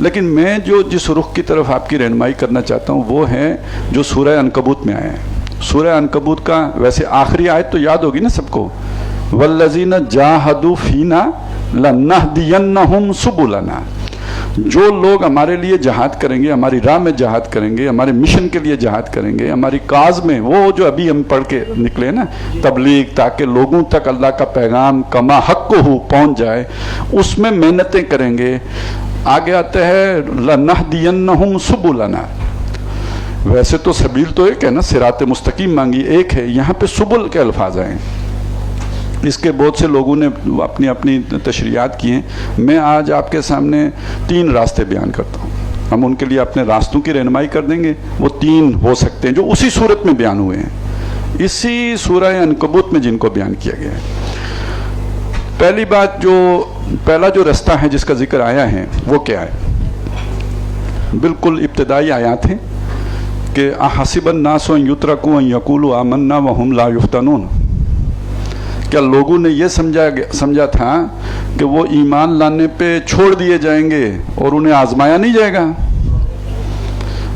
لیکن میں جو جس رخ کی طرف آپ کی رہنمائی کرنا چاہتا ہوں وہ ہے جو سورہ عنکبوت میں آیا ہے. سورہ عنکبوت کا ویسے آخری آیت تو یاد ہوگی نا سب کو, والذین جاہدوا فینا لنہدینہم سبلنا. جو لوگ ہمارے لیے جہاد کریں گے, ہماری راہ میں جہاد کریں گے, ہمارے مشن کے لیے جہاد کریں گے, ہماری کاز میں, وہ جو ابھی ہم پڑھ کے نکلے نا تبلیغ, تاکہ لوگوں تک اللہ کا پیغام کما حق ہو پہنچ جائے, اس میں محنتیں کریں گے. آگے آتا ہے لنہدینہم سبلنا. ویسے تو سبیل تو ایک ہے نا, صراط مستقیم مانگی ایک ہے, یہاں پہ سبل کے الفاظ آئے ہیں. اس کے بہت سے لوگوں نے اپنی اپنی تشریحات کی ہیں. میں آج آپ کے سامنے 3 راستے بیان کرتا ہوں. ہم ان کے لیے اپنے راستوں کی رہنمائی کر دیں گے. وہ 3 ہو سکتے ہیں جو اسی صورت میں بیان ہوئے ہیں, اسی سورہ عنکبوت میں جن کو بیان کیا گیا ہے. پہلی بات, پہلا جو راستہ ہے جس کا ذکر آیا ہے وہ کیا ہے؟ بالکل ابتدائی آیات ہیں کہ احسب الناس ان یترکوا ان یقولوا آمنا وهم لا یفتنون. کیا لوگوں نے یہ سمجھا تھا کہ وہ ایمان لانے پہ چھوڑ دیے جائیں گے اور انہیں آزمایا نہیں جائے گا؟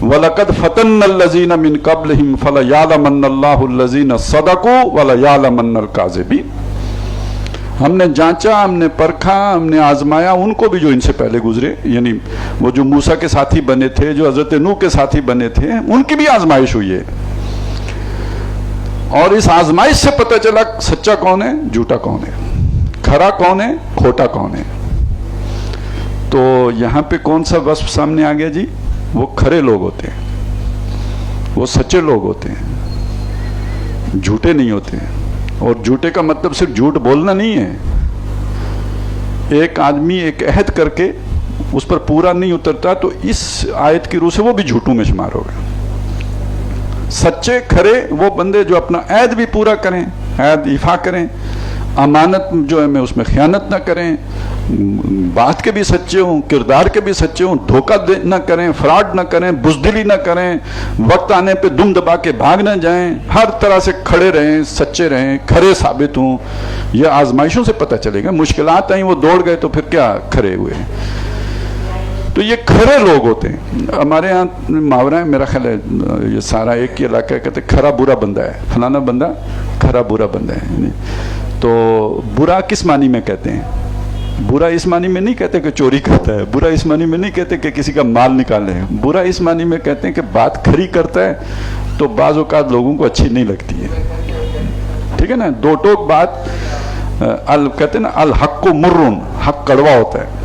وَلَقَدْ فَتَنَّ الَّذِينَ مِن قَبْلِهِمْ فَلَيَعْلَمَنَّ اللَّهُ الَّذِينَ صَدَقُوا وَلَيَعْلَمَنَّ الْكَاذِبِينَ. ہم نے جانچا, ہم نے پرکھا, ہم نے آزمایا ان کو بھی جو ان سے پہلے گزرے, یعنی وہ جو موسیٰ کے ساتھی بنے تھے, جو حضرت نوح کے ساتھی بنے تھے, ان کی بھی آزمائش ہوئی ہے. اور اس آزمائش سے پتہ چلا سچا کون ہے, جھوٹا کون ہے, کھرا کون ہے, کھوٹا کون ہے. تو یہاں پہ کون سا وصف سامنے آ گیا جی؟ وہ کھرے لوگ ہوتے ہیں, وہ سچے لوگ ہوتے ہیں, جھوٹے نہیں ہوتے ہیں. اور جھوٹے کا مطلب صرف جھوٹ بولنا نہیں ہے. ایک آدمی ایک عہد کر کے اس پر پورا نہیں اترتا تو اس آیت کی روح سے وہ بھی جھوٹوں میں شمار ہوگا. سچے کھرے وہ بندے جو اپنا عہد بھی پورا کریں, عہد ایفا کریں, امانت جو ہے میں اس میں خیانت نہ کریں, بات کے بھی سچے ہوں, کردار کے بھی سچے ہوں, دھوکہ نہ کریں, فراڈ نہ کریں, بزدلی نہ کریں, وقت آنے پہ دم دبا کے بھاگ نہ جائیں, ہر طرح سے کھڑے رہیں, سچے رہیں, کھرے ثابت ہوں. یہ آزمائشوں سے پتہ چلے گا. مشکلات آئیں وہ دوڑ گئے تو پھر کیا کھڑے ہوئے. تو یہ کھرے لوگ ہوتے ہیں. ہمارے ہاں محاورہ ہے, میرا خیال ہے یہ سارا ایک ہی علاقہ کہتے ہیں کھرا برا بندہ ہے, فلانا بندہ کھرا برا بندہ ہے. تو برا کس معنی میں کہتے ہیں؟ برا اس معنی میں نہیں کہتے کہ چوری کرتا ہے, برا اس معنی میں نہیں کہتے کہ کسی کا مال نکالے, برا اس معنی میں کہتے ہیں کہ بات کھری کرتا ہے تو بعض اوقات لوگوں کو اچھی نہیں لگتی ہے. ٹھیک ہے نا, دو ٹوک بات, کہتے ہیں نا الحق مرن, حق کڑوا ہوتا ہے,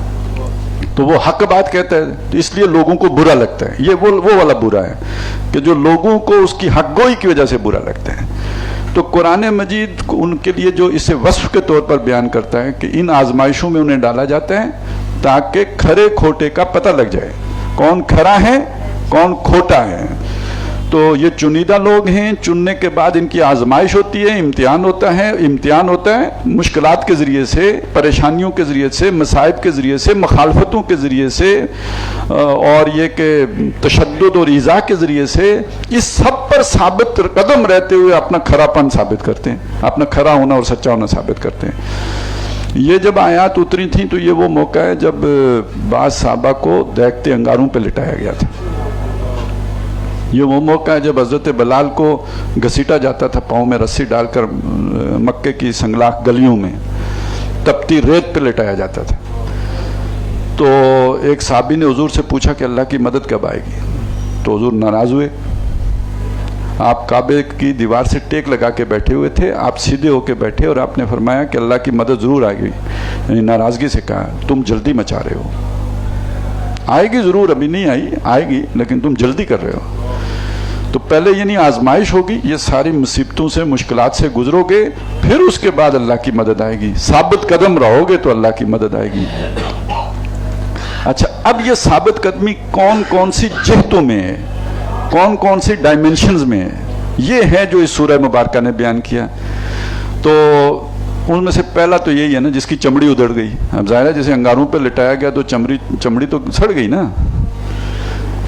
تو وہ حق بات کہتا ہے تو اس لیے لوگوں کو برا لگتا ہے. یہ وہ والا برا ہے کہ جو لوگوں کو اس کی حق گوئی کی وجہ سے برا لگتا ہے. تو قرآن مجید ان کے لیے جو اسے وصف کے طور پر بیان کرتا ہے کہ ان آزمائشوں میں انہیں ڈالا جاتا ہے تاکہ کھرے کھوٹے کا پتہ لگ جائے, کون کھرا ہے کون کھوٹا ہے. تو یہ چنیدہ لوگ ہیں, چننے کے بعد ان کی آزمائش ہوتی ہے, امتحان ہوتا ہے مشکلات کے ذریعے سے, پریشانیوں کے ذریعے سے, مصائب کے ذریعے سے, مخالفتوں کے ذریعے سے, اور یہ کہ تشدد اور ایذا کے ذریعے سے. اس سب پر ثابت قدم رہتے ہوئے اپنا کھراپن ثابت کرتے ہیں, اپنا کھرا ہونا اور سچا ہونا ثابت کرتے ہیں. یہ جب آیات اتری تھیں تو یہ وہ موقع ہے جب بعض صحابہ کو دیکھتے انگاروں پہ لٹایا گیا تھا. یہ وہ موقع ہے جب حضرت بلال کو گھسیٹا جاتا تھا پاؤں میں رسی ڈال کر, مکے کی سنگلاخ گلیوں میں تپتی ریت پہ لٹایا جاتا تھا. تو ایک صحابی نے حضور سے پوچھا کہ اللہ کی مدد کب آئے گی؟ تو حضور ناراض ہوئے. آپ کعبے کی دیوار سے ٹیک لگا کے بیٹھے ہوئے تھے, آپ سیدھے ہو کے بیٹھے اور آپ نے فرمایا کہ اللہ کی مدد ضرور آئے گی. یعنی ناراضگی سے کہا تم جلدی مچا رہے ہو, آئے گی ضرور, ابھی نہیں آئی, آئے گی لیکن تم جلدی کر رہے ہو. تو پہلے یعنی آزمائش ہوگی, یہ ساری مصیبتوں سے مشکلات سے گزرو گے, پھر اس کے بعد اللہ کی مدد آئے گی. ثابت قدم رہو گے تو اللہ کی مدد آئے گی. اچھا, اب یہ ثابت قدمی کون کون سی جہتوں میں ہے, کون کون سی ڈائمنشنز میں ہے, یہ ہے جو اس سورہ مبارکہ نے بیان کیا. تو ان میں سے پہلا تو یہی ہے نا جس کی چمڑی ادھڑ گئی. اب ظاہر ہے جسے انگاروں پہ لٹایا گیا تو چمڑی تو سڑ گئی نا,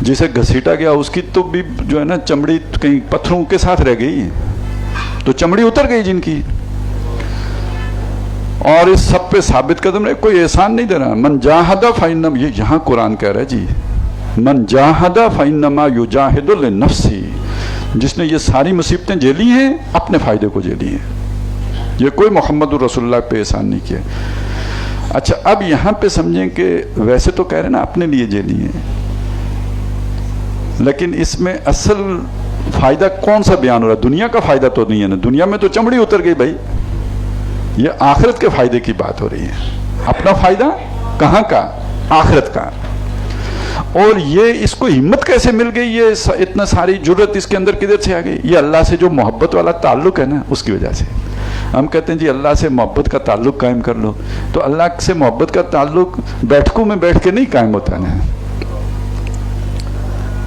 جسے گھسیٹا گیا اس کی تو بھی جو ہے نا چمڑی کہیں پتھروں کے ساتھ رہ گئی, تو چمڑی اتر گئی جن کی. اور اس سب پہ ثابت قدم رہے, کوئی احسان نہیں دے رہا. من جاہد فإنما, یہ یہاں قرآن کہہ رہا ہے جی, من جاہد فإنما یجاہد لنفسہ, جس نے یہ ساری مصیبتیں جھیلی ہیں اپنے فائدے کو جھیلی ہیں, یہ کوئی محمد رسول اللہ پہ احسان نہیں کیا. اچھا اب یہاں پہ سمجھیں کہ ویسے تو کہہ رہے ہیں نا اپنے لیے جھیلی ہیں, لیکن اس میں اصل فائدہ کون سا بیان ہو رہا ہے؟ دنیا کا فائدہ تو نہیں ہے نا, دنیا میں تو چمڑی اتر گئی بھائی, یہ آخرت کے فائدے کی بات ہو رہی ہے. اپنا فائدہ کہاں کا؟ آخرت کا. اور یہ اس کو ہمت کیسے مل گئی, یہ اتنا ساری جرت اس کے اندر کدھر سے آ گئی؟ یہ اللہ سے جو محبت والا تعلق ہے نا اس کی وجہ سے. ہم کہتے ہیں جی اللہ سے محبت کا تعلق قائم کر لو, تو اللہ سے محبت کا تعلق بیٹھکوں میں بیٹھ کے نہیں قائم ہوتا نا,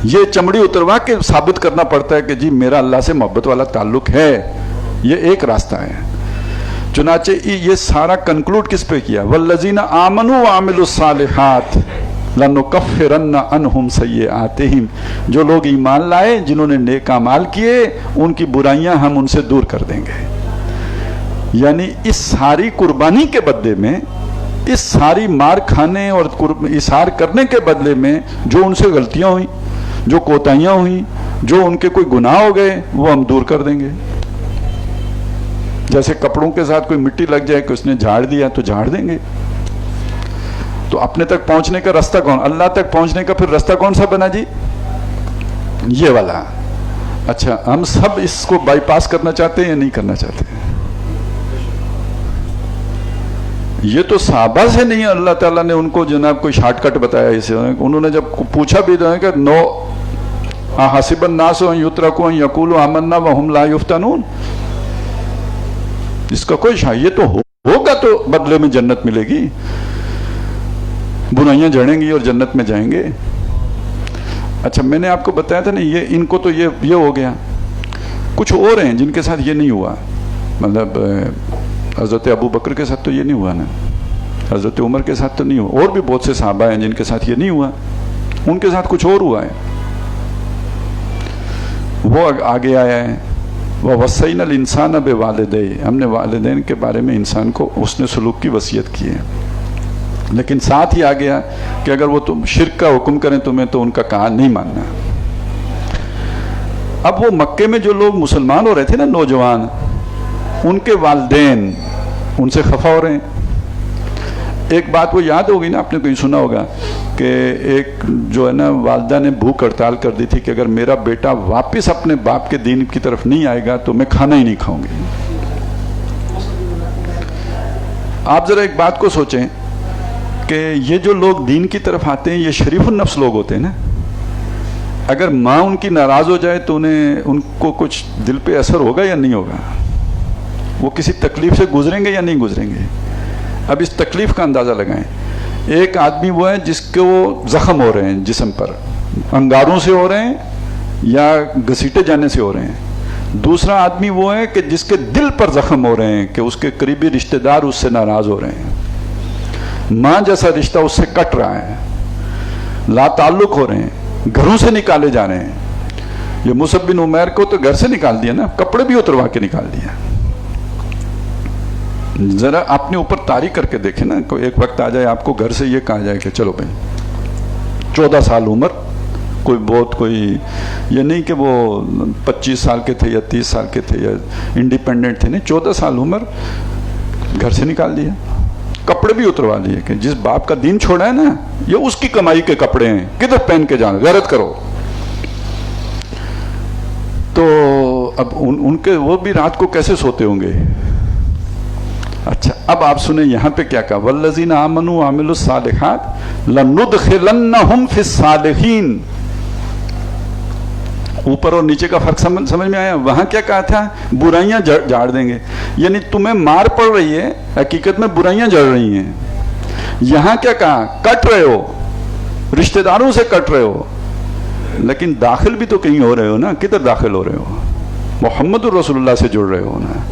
یہ چمڑی اتروا کے ثابت کرنا پڑتا ہے کہ جی میرا اللہ سے محبت والا تعلق ہے. یہ ایک راستہ ہے. چنانچہ یہ سارا کنکلوڈ کس پہ کیا؟ والذین آمنوا وعملوا الصالحات لنکفرن عنہم سیئاتہم, جو لوگ ایمان لائے جنہوں نے نیک اعمال کیے ان کی برائیاں ہم ان سے دور کر دیں گے. یعنی اس ساری قربانی کے بدلے میں, اس ساری مار کھانے اور اثار کرنے کے بدلے میں جو ان سے غلطیاں ہوئیں, جو کوتاہیاں ہوئیں, جو ان کے کوئی گناہ ہو گئے وہ ہم دور کر دیں گے. جیسے کپڑوں کے ساتھ کوئی مٹی لگ جائے کہ اس نے جھاڑ دیا تو جھاڑ دیں گے. تو اپنے تک پہنچنے کا راستہ کون؟ اللہ تک پہنچنے کا پھر راستہ کون سا بنا جی؟ یہ والا. اچھا ہم سب اس کو بائی پاس کرنا چاہتے ہیں یا نہیں کرنا چاہتے ہیں؟ یہ تو صحابہ سے نہیں, اللہ تعالیٰ نے ان کو جناب کوئی شارٹ کٹ بتایا اسے. انہوں نے جب پوچھا بھی رہے کہ نو حسب الناس ان یترکوا ان یقولوا آمنا وهم لا یفتنون, اس کا کوئی یہ تو ہوگا تو بدلے میں جنت ملے گی, برائیاں جھڑیں گی اور جنت میں جائیں گے. اچھا میں نے آپ کو بتایا تھا نا, یہ ان کو تو یہ ہو گیا. کچھ اور ہیں جن کے ساتھ یہ نہیں ہوا, مطلب حضرت ابو بکر کے ساتھ تو یہ نہیں ہوا نا, حضرت عمر کے ساتھ تو نہیں ہوا, اور بھی بہت سے صحابہ ہیں جن کے ساتھ یہ نہیں ہوا, ان کے ساتھ کچھ اور ہوا ہے. وہ آگے آیا ہے وَوَصَّيْنَا الْإِنسَانَ بِوَالِدَيْهِ, ہم نے والدین کے بارے میں انسان کو حسن سلوک کی وصیت کی ہے. لیکن ساتھ ہی آ گیا کہ اگر وہ تم شرک کا حکم کریں تمہیں تو ان کا کہا نہیں ماننا. اب وہ مکے میں جو لوگ مسلمان ہو رہے تھے نا, نوجوان, ان کے والدین ان سے خفا ہو رہے ہیں. ایک بات وہ یاد ہوگی نا, آپ نے کہیں سنا ہوگا کہ ایک جو ہے نا والدہ نے بھوک ہڑتال کر دی تھی کہ اگر میرا بیٹا واپس اپنے باپ کے دین کی طرف نہیں آئے گا تو میں کھانا ہی نہیں کھاؤں گی. آپ ذرا ایک بات کو سوچیں کہ یہ جو لوگ دین کی طرف آتے ہیں یہ شریف النفس لوگ ہوتے ہیں نا. اگر ماں ان کی ناراض ہو جائے تو ان کو کچھ دل پہ اثر ہوگا یا نہیں ہوگا؟ وہ کسی تکلیف سے گزریں گے یا نہیں گزریں گے؟ اب اس تکلیف کا اندازہ لگائیں. ایک آدمی وہ ہے جس کے وہ زخم ہو رہے ہیں جسم پر, انگاروں سے ہو رہے ہیں یا گھسیٹے جانے سے ہو رہے ہیں. دوسرا آدمی وہ ہے کہ جس کے دل پر زخم ہو رہے ہیں کہ اس کے قریبی رشتہ دار اس سے ناراض ہو رہے ہیں, ماں جیسا رشتہ اس سے کٹ رہا ہے, لا تعلق ہو رہے ہیں, گھروں سے نکالے جا رہے ہیں. یہ مصعب بن عمیر کو تو گھر سے نکال دیا نا, کپڑے بھی اتروا کے نکال دیا. ذرا اپنے اوپر تاریخ کر کے دیکھیں نا, ایک وقت آ جائے آپ کو گھر سے یہ کہا جائے کہ چلو بھائی 14 سال عمر, کوئی بہت کوئی یہ نہیں کہ وہ 25 سال کے تھے یا 30 سال کے تھے یا انڈیپینڈنٹ تھے, نہیں, 14 سال عمر, گھر سے نکال دیا, کپڑے بھی اتروا لیے کہ جس باپ کا دین چھوڑا ہے نا یہ اس کی کمائی کے کپڑے ہیں, کدھر پہن کے جانا, غیرت کرو. تو اب ان کے وہ بھی رات کو کیسے سوتے ہوں گے؟ اچھا اب آپ سنیں یہاں پہ کیا کہا, والذین آمنوا وعملوا الصالحات لندخلنہم فی الصالحین. اوپر اور نیچے کا فرق سمجھ میں آیا؟ وہاں کیا کہا تھا؟ برائیاں جھاڑ دیں گے, یعنی تمہیں مار پڑ رہی ہے, حقیقت میں برائیاں جھڑ رہی ہیں. یہاں کیا کہا؟ کٹ رہے ہو, رشتہ داروں سے کٹ رہے ہو, لیکن داخل بھی تو کہیں ہو رہے ہو نا. کدھر داخل ہو رہے ہو؟ محمد الرسول اللہ سے جڑ رہے ہو نا.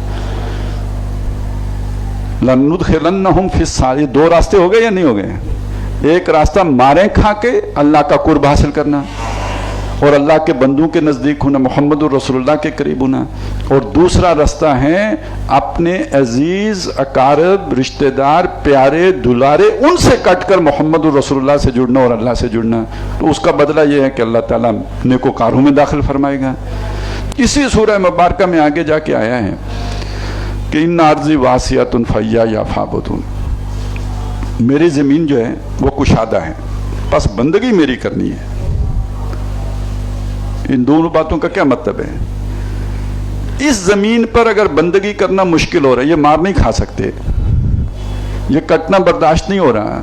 لندخلنہم فی الصالحین, دو راستے ہو گئے یا نہیں ہو گئے؟ ایک راستہ ماریں کھا کے اللہ کا قرب حاصل کرنا, اور اللہ کے بندوں کے نزدیک ہونا، محمد رسول کے قریب ہونا. اور دوسرا راستہ ہے اپنے عزیز اقارب رشتہ دار پیارے دلارے ان سے کٹ کر محمد رسول سے جڑنا اور اللہ سے جڑنا. تو اس کا بدلہ یہ ہے کہ اللہ تعالیٰ نیکوکاروں میں داخل فرمائے گا. اسی سورہ مبارکہ میں آگے جا کے آیا ہے کہ ان ارضی واسعۃ فیایا فاعبدون، میری زمین جو ہے وہ کشادہ ہے، بس بندگی میری کرنی ہے. ان دونوں باتوں کا کیا مطلب ہے؟ اس زمین پر اگر بندگی کرنا مشکل ہو رہا ہے، یہ مار نہیں کھا سکتے، یہ کٹنا برداشت نہیں ہو رہا،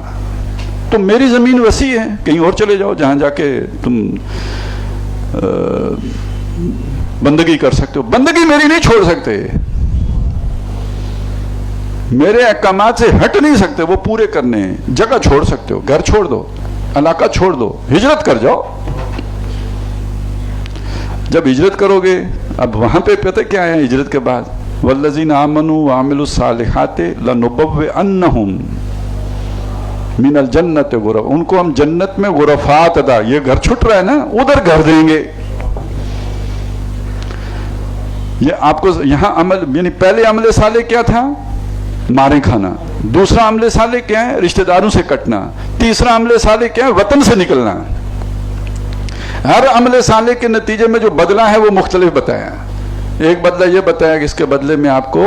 تو میری زمین وسیع ہے، کہیں اور چلے جاؤ جہاں جا کے تم بندگی کر سکتے ہو. بندگی میری نہیں چھوڑ سکتے، میرے احکامات سے ہٹ نہیں سکتے، وہ پورے کرنے ہیں. جگہ چھوڑ سکتے ہو، گھر چھوڑ دو، علاقہ چھوڑ دو، ہجرت کر جاؤ. جب ہجرت کرو گے، اب وہاں پہ پتہ کیا ہے ہجرت کے بعد؟ والذین آمنوا وعملوا الصالحات لنبوئنہم من الجنت غرف، ان کو ہم جنت میں غرفات ادا، یہ گھر چھٹ رہا ہے نا، ادھر گھر دیں گے. یہ آپ کو یہاں عمل، یعنی پہلے عمل صالح کیا تھا؟ مارے کھانا. دوسرا عمل صالح کیا ہے؟ رشتہ داروں سے کٹنا. تیسرا عمل صالح کیا ہے؟ وطن سے نکلنا. ہر عمل صالح کے نتیجے میں جو بدلہ ہے وہ مختلف بتایا. ایک بدلہ یہ بتایا کہ اس کے بدلے میں آپ کو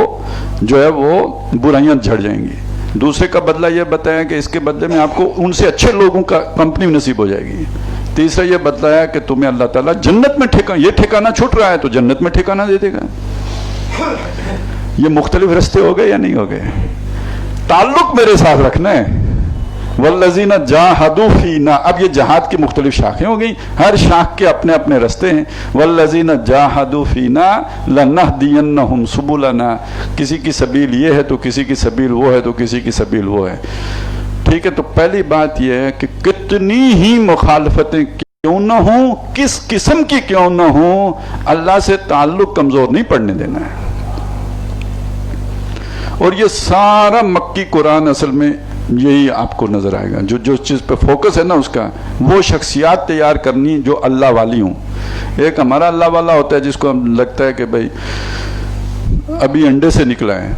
جو ہے وہ برائیاں جھڑ جائیں گی. دوسرے کا بدلہ یہ بتایا کہ اس کے بدلے میں آپ کو ان سے اچھے لوگوں کا کمپنی نصیب ہو جائے گی. تیسرا یہ بتلایا کہ تمہیں اللہ تعالیٰ جنت میں یہ ٹھکانہ چھوٹ رہا ہے تو جنت میں ٹھکانہ دے دے گا. یہ مختلف رستے ہو گئے یا نہیں ہو گئے؟ تعلق میرے ساتھ رکھنا ہے. والذین جاہدوا فینا، اب یہ جہاد کی مختلف شاخیں ہو گئیں، ہر شاخ کے اپنے اپنے رستے ہیں. والذین جاہدوا فینا لنہدینہم سبلنا، کسی کی سبیل یہ ہے تو کسی کی سبیل وہ ہے تو کسی کی سبیل وہ ہے. ٹھیک ہے، تو پہلی بات یہ ہے کہ کتنی ہی مخالفتیں کیوں نہ ہوں، کس قسم کی کیوں نہ ہوں، اللہ سے تعلق کمزور نہیں پڑنے دینا ہے. اور یہ سارا مکی قرآن اصل میں یہی آپ کو نظر آئے گا. جو چیز پہ فوکس ہے نا اس کا، وہ شخصیات تیار کرنی جو اللہ والی ہوں. ایک ہمارا اللہ والا ہوتا ہے جس کو ہم لگتا ہے کہ بھائی ابھی انڈے سے نکلا ہے،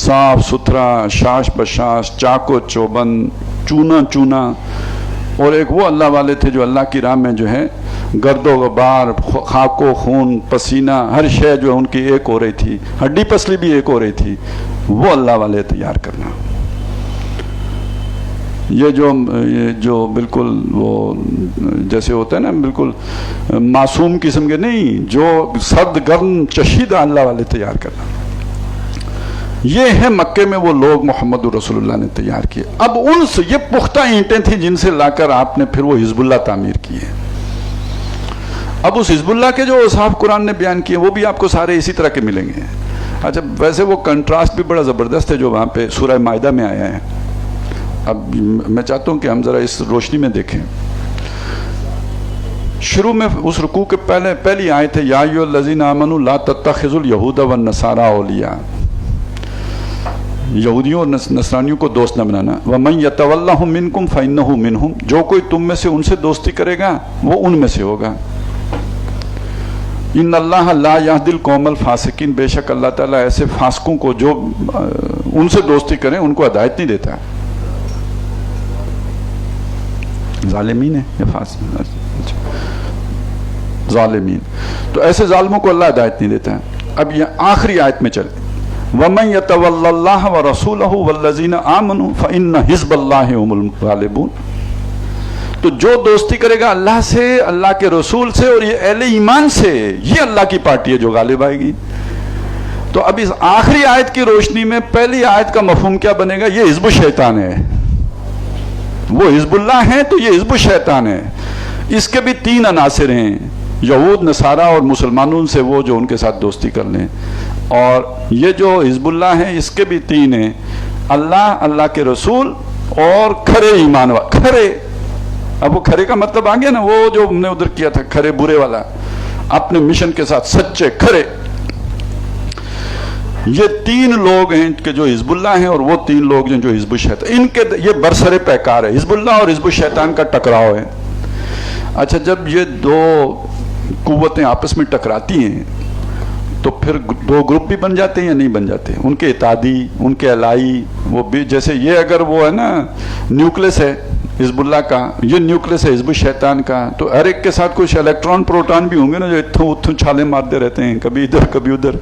صاف ستھرا، شاش بشاش، چاکو چوبند، چونا چونا. اور ایک وہ اللہ والے تھے جو اللہ کی راہ میں جو ہے گرد و غبار، خاک و خون، پسینہ، ہر شے جو ہے ان کی ایک ہو رہی تھی، ہڈی پسلی بھی ایک ہو رہی تھی. وہ اللہ والے تیار کرنا. یہ جو بالکل وہ جیسے ہوتا ہے نا، بالکل معصوم قسم کے نہیں، جو سرد گرم چشیدہ اللہ والے تیار کرنا. یہ ہے مکے میں وہ لوگ محمد رسول اللہ نے تیار کیے. اب ان سے یہ پختہ اینٹیں تھیں جن سے لا کر آپ نے پھر وہ حزب اللہ تعمیر کیے. اب اس حزب اللہ کے جو اوصاف قرآن نے بیان کیے وہ بھی آپ کو سارے اسی طرح کے ملیں گے. اچھا، ویسے وہ کنٹراسٹ بھی بڑا زبردست ہے جو وہاں پہ سورہ مائدہ میں آیا ہے. اب میں چاہتا ہوں کہ ہم ذرا اس روشنی میں دیکھیں. شروع میں اس رکوع کے پہلی آیت ہے یا ایھا الذین آمنوا لا تتخذوا اليہود والنصارى اولیاء، یہودیوں اور نصرانیوں کو دوست نہ بنانا. وَمَن يَتَوَلَّهُم مِّنكُمْ فَإِنَّهُ مِنْهُمْ، جو کوئی تم میں سے ان سے دوستی کرے گا وہ ان میں سے ہوگا. ان اللہ لا یہدی القوم الفاسقین، بے شک اللہ تعالیٰ ایسے فاسقوں کو جو ان سے دوستی کریں ان کو ہدایت نہیں دیتا. ظالمین ہے یا فاسق؟ ظالمین، تو ایسے ظالموں کو اللہ ہدایت نہیں دیتا. اب یہ آخری آیت میں چلے، وَمَن يَتَوَلَّ اللَّهَ وَرَسُولَهُ وَالَّذِينَ آمَنُوا فَإِنَّ حِزْبَ اللَّهِ هُمُ الْغَالِبُونَ. تو جو دوستی کرے گا اللہ سے، اللہ کے رسول سے اور یہ اہل ایمان سے، یہ اللہ کی پارٹی ہے جو غالب آئے گی. تو اب اس آخری آیت کی روشنی میں پہلی آیت کا مفہوم کیا بنے گا؟ یہ حزب الشیطان ہے. وہ حزب اللہ ہیں تو یہ حزب الشیطان ہے. اس کے بھی تین عناصر ہیں، یہود، نصارہ اور مسلمانوں سے وہ جو ان کے ساتھ دوستی کر لیں. اور یہ جو حزب اللہ ہیں اس کے بھی تین ہیں، اللہ، اللہ کے رسول اور کھرے ایمان والے. کھرے، اب وہ کھرے کا مطلب آ گیا نا، وہ جو ہم نے ادھر کیا تھا کھرے برے والا، اپنے مشن کے ساتھ سچے کھرے. یہ تین لوگ ہیں کہ جو حزب اللہ ہیں اور وہ تین لوگ ہیں جو حزب الشیطان. ان کے یہ برسر پیکار ہے، حزب اللہ اور حزب الشیطان کا ٹکراؤ ہے. اچھا جب یہ دو قوتیں آپس میں ٹکراتی ہیں تو پھر دو گروپ بھی بن جاتے ہیں یا نہیں بن جاتے؟ ان کے اتحادی، ان کے الائی، وہ بھی جیسے یہ اگر وہ ہے نا نیوکلس ہے حزب اللہ کا، یہ نیوکلس ہے حزب الشیطان کا، تو ہر ایک کے ساتھ کچھ الیکٹران پروٹون بھی ہوں گے نا جو اتھوں اتھوں چھالے مارتے رہتے ہیں، کبھی ادھر کبھی ادھر،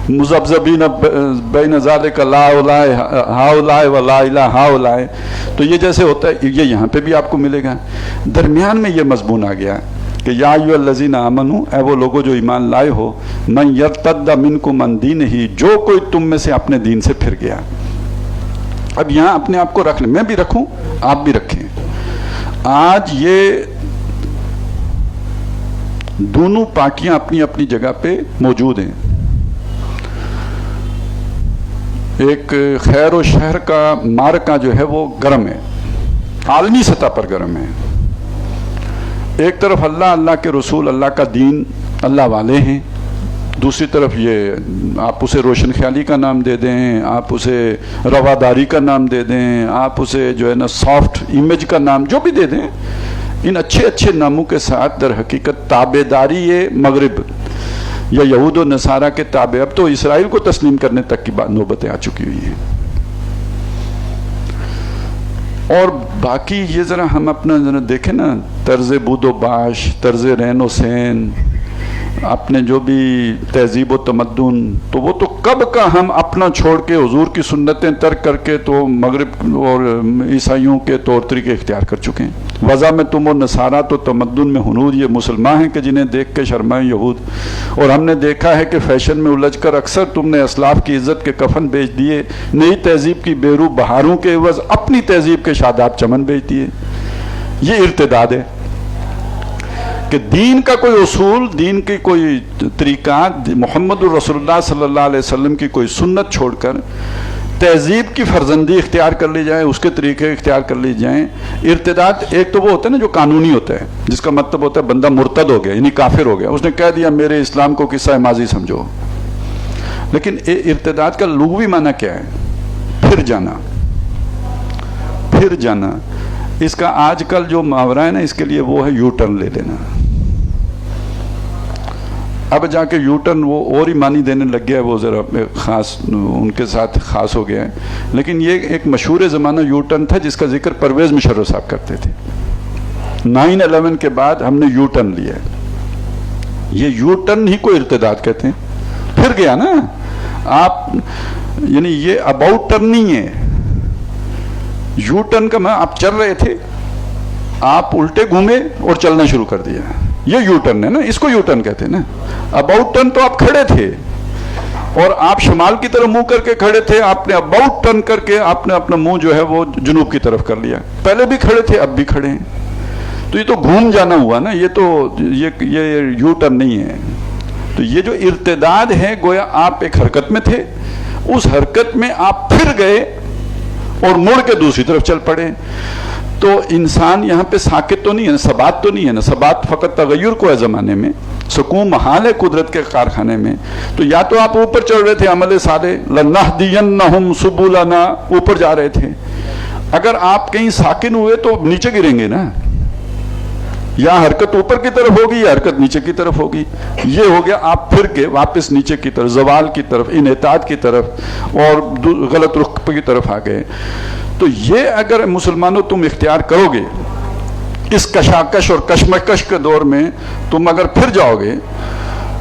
مذبذبین بین ذالک لا اولائے ہاؤلائے ولا الہ ہاؤلائے. تو یہ جیسے ہوتا ہے یہ یہاں پہ بھی آپ کو ملے گا. درمیان میں یہ مضمون آ گیا کہ یا ایھا الذین آمنو، اے وہ لوگوں جو ایمان لائے ہو، من یرتد منکم عن دینہ، جو کوئی تم میں سے اپنے دین سے پھر گیا. اب یہاں اپنے آپ کو رکھ لیں، میں بھی رکھوں آپ بھی رکھیں. آج یہ دونوں پارٹیاں اپنی اپنی جگہ پہ موجود ہیں. ایک خیر و شر کا معرکہ جو ہے وہ گرم ہے، عالمی سطح پر گرم ہے. ایک طرف اللہ کے رسول، اللہ کا دین، اللہ والے ہیں. دوسری طرف یہ آپ اسے روشن خیالی کا نام دے دیں، آپ اسے رواداری کا نام دے دیں، آپ اسے جو ہے نا سافٹ امیج کا نام جو بھی دے دیں، ان اچھے اچھے ناموں کے ساتھ در حقیقت تابعداری یہ مغرب یا یہود و نصارہ کے تابع، اب تو اسرائیل کو تسلیم کرنے تک کی نوبتیں آ چکی ہوئی ہیں. اور باقی یہ ذرا ہم اپنا ذرا دیکھیں نا، طرز بود و باش، طرز رہن و سہن، اپنے جو بھی تہذیب و تمدن، تو وہ تو کب کا ہم اپنا چھوڑ کے حضور کی سنتیں ترک کر کے تو مغرب اور عیسائیوں کے طور طریقے اختیار کر چکے ہیں. وضع میں تم و نصارہ تو تمدن میں ہنود، یہ مسلمان ہیں کہ جنہیں دیکھ کے شرمائیں یہود. اور ہم نے دیکھا ہے کہ فیشن میں الجھ کر اکثر تم نے اسلاف کی عزت کے کفن بیچ دیے، نئی تہذیب کی بیرو بہاروں کے عوض اپنی تہذیب کے شاداب چمن بیچ دیے. یہ ارتداد ہے کہ دین کا کوئی اصول، دین کی کوئی طریقات، محمد الرسول اللہ صلی اللہ علیہ وسلم کی کوئی سنت چھوڑ کر تہذیب کی فرزندی اختیار کر لی جائے، اس کے طریقے اختیار کر لی جائیں. ارتداد ایک تو وہ ہوتا ہے نا جو قانونی ہوتا ہے، جس کا مطلب ہوتا ہے بندہ مرتد ہو گیا، یعنی کافر ہو گیا، اس نے کہہ دیا میرے اسلام کو قصہ ماضی سمجھو. لیکن ارتداد کا لغوی معنی کیا ہے؟ پھر جانا، پھر جانا. اس کا آج کل جو محاورہ ہے نا، اس کے لیے وہ ہے یو ٹرن لے لینا. اب جا کے یو ٹرن وہ اور ہی معنی دینے لگ گیا ہے، وہ ذرا خاص ان کے ساتھ خاص ہو گیا ہے. لیکن یہ ایک مشہور زمانہ یو ٹرن تھا جس کا ذکر پرویز مشرف صاحب کرتے تھے. 9/11 کے بعد ہم نے یو ٹرن لیا ہے. یہ یو ٹرن ہی کو ارتداد کہتے ہیں. پھر گیا نا آپ، یعنی یہ اباؤٹ ٹرن نہیں ہے. یو ٹرن کا میں آپ چل رہے تھے، آپ الٹے گھومے اور چلنا شروع کر دیا، یہ یو ٹرن ہے نا، اس کو یو ٹرن کہتے ہیں نا. اباؤٹ ٹرن تو آپ کھڑے تھے اور آپ شمال کی طرف منہ کر کے کھڑے تھے، آپ نے اباؤٹ ٹرن کر کے آپ نے اپنا منہ جو ہے وہ جنوب کی طرف کر لیا. پہلے بھی کھڑے تھے، اب بھی کھڑے ہیں. تو یہ تو گھوم جانا ہوا نا، یہ تو یہ یو ٹرن نہیں ہے. تو یہ جو ارتداد ہے، گویا آپ ایک حرکت میں تھے، اس حرکت میں آپ پھر گئے اور مڑ کے دوسری طرف چل پڑے. تو انسان یہاں پہ ساکت تو نہیں ہے، ثبات تو نہیں ہے نا. ثبات فقط تغیر کو ہے زمانے میں، سکون محال ہے قدرت کے کارخانے میں. تو یا تو آپ اوپر چڑھ رہے تھے عمل صالح، لنہدینہم سبلنا، اوپر جا رہے تھے. اگر آپ کہیں ساکن ہوئے تو نیچے گریں گے نا. یا حرکت اوپر کی طرف ہوگی یا حرکت نیچے کی طرف ہوگی. یہ ہو گیا آپ پھر کے واپس نیچے کی طرف، زوال کی طرف، انحطاط کی طرف اور غلط رخ کی طرف آ گئے. تو یہ اگر مسلمانوں تم اختیار کرو گے اس کشاکش اور کشمکش کے دور میں، تم اگر پھر جاؤ گے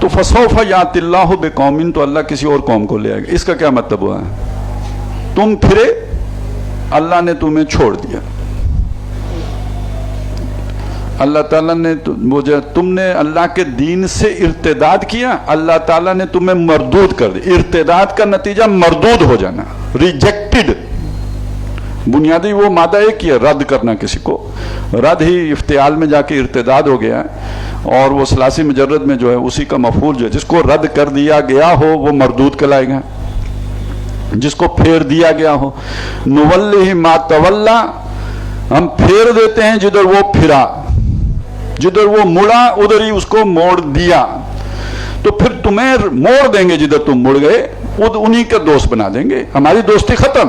تو فسوف یات اللہ بقوم، تو اللہ کسی اور قوم کو لے آئے گا. اس کا کیا مطلب ہوا؟ تم پھرے، اللہ نے تمہیں چھوڑ دیا. اللہ تعالیٰ نے تم نے اللہ کے دین سے ارتداد کیا، اللہ تعالیٰ نے تمہیں مردود کر دیا. ارتداد کا نتیجہ مردود ہو جانا، ریجیکٹڈ. بنیادی وہ مادہ ایک ہی ہے، رد کرنا کسی کو. رد ہی افتعال میں جا کے ارتداد ہو گیا، اور وہ ثلاثی مجرد میں جو ہے اسی کا مفعول جو ہے، جس کو رد کر دیا گیا ہو وہ مردود کہلائے گا. جس کو پھیر دیا گیا ہو، نولہ ما تولا، ہم پھیر دیتے ہیں جدھر وہ پھرا، جدھر وہ مڑا ادھر ہی اس کو موڑ دیا. تو پھر تمہیں موڑ دیں گے جدھر تم مڑ گئے، انہی کا دوست بنا دیں گے. ہماری دوستی ختم،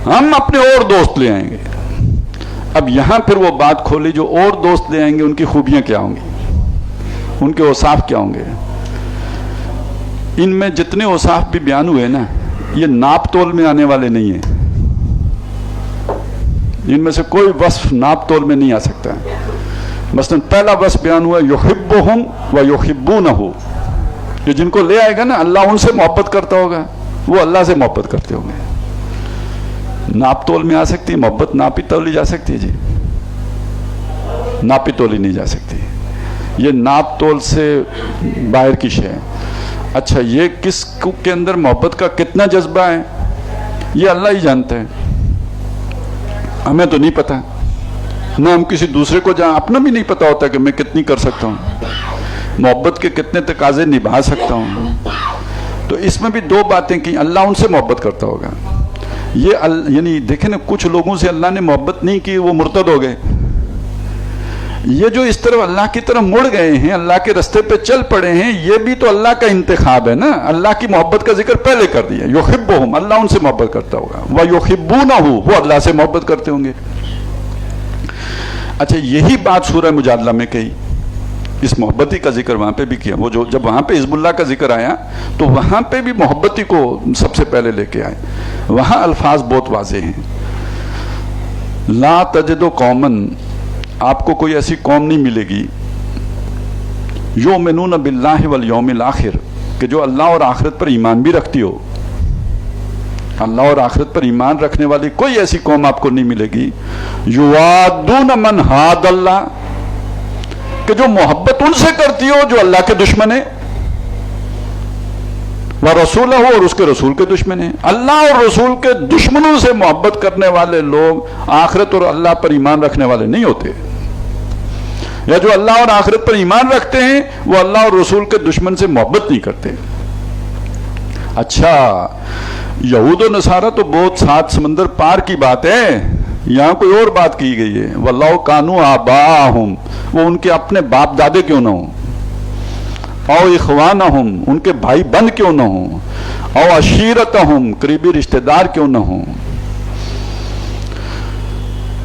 ہم اپنے اور دوست لے آئیں گے. اب یہاں پھر وہ بات کھولی جو اور دوست لے آئیں گے ان کی خوبیاں کیا ہوں گی, ان کے اوصاف کیا ہوں گے. ان میں جتنے اوصاف بھی بیان ہوئے نا یہ ناپ تول میں آنے والے نہیں ہیں, ان میں سے کوئی وصف ناپ تول میں نہیں آ سکتا. مثلا پہلا وصف بیان ہوا یحبہم و یحبونہ, جو جن کو لے آئے گا نا اللہ ان سے محبت کرتا ہوگا, وہ اللہ سے محبت کرتے ہوں گے. ناپ تول میں آ سکتی ہے محبت, ناپی تولی جا سکتی ہے جی, ناپی تولی نہیں جا سکتی, یہ ناپ تول سے باہر کی شے ہے. اچھا یہ کس کے اندر محبت کا کتنا جذبہ ہے یہ اللہ ہی جانتا ہے, ہمیں تو نہیں پتا, نہ ہم کسی دوسرے کو جہاں اپنا بھی نہیں پتا ہوتا کہ میں کتنی کر سکتا ہوں, محبت کے کتنے تقاضے نبھا سکتا ہوں. تو اس میں بھی دو باتیں کی, اللہ ان سے محبت کرتا ہوگا. یہ یعنی دیکھیں نا کچھ لوگوں سے اللہ نے محبت نہیں کی وہ مرتد ہو گئے, یہ جو اس طرح اللہ کی طرف مڑ گئے ہیں, اللہ کے رستے پہ چل پڑے ہیں, یہ بھی تو اللہ کا انتخاب ہے نا. اللہ کی محبت کا ذکر پہلے کر دیا, یحبہم اللہ ان سے محبت کرتا ہوگا, ویحبونہ وہ اللہ سے محبت کرتے ہوں گے. اچھا یہی بات سورہ مجادلہ میں کہی, اس محبتی کا ذکر وہاں پہ بھی کیا. وہ جو جب وہاں پہ حزب اللہ کا ذکر آیا تو وہاں پہ بھی محبتی کو سب سے پہلے لے کے آئے. وہاں الفاظ بہت واضح ہیں, لا تجد قومن, آپ کو کوئی ایسی قوم نہیں ملے گی, یؤمنون باللہ والیوم الآخر, کہ جو اللہ اور آخرت پر ایمان بھی رکھتی ہو. اللہ اور آخرت پر ایمان رکھنے والی کوئی ایسی قوم آپ کو نہیں ملے گی. یوادون من حاد اللہ, کہ جو محبت ان سے کرتی ہو جو اللہ کے دشمن ہے, ورسولہ ہو اور اس کے رسول کے دشمن ہیں. اللہ اور رسول کے دشمنوں سے محبت کرنے والے لوگ آخرت اور اللہ پر ایمان رکھنے والے نہیں ہوتے, یا جو اللہ اور آخرت پر ایمان رکھتے ہیں وہ اللہ اور رسول کے دشمن سے محبت نہیں کرتے. اچھا یہود و نصارہ تو بہت سات سمندر پار کی بات ہے, یہاں کوئی اور بات کی گئی ہے. وَلَوْ كَانُوا آبَاءَهُمْ, وہ ان کے اپنے باپ دادے کیوں نہ ہوں, او اخوانہم, ان کے بھائی بند کیوں نہ ہوں, او عشیرتہم, قریبی رشتہ دار کیوں نہ ہوں.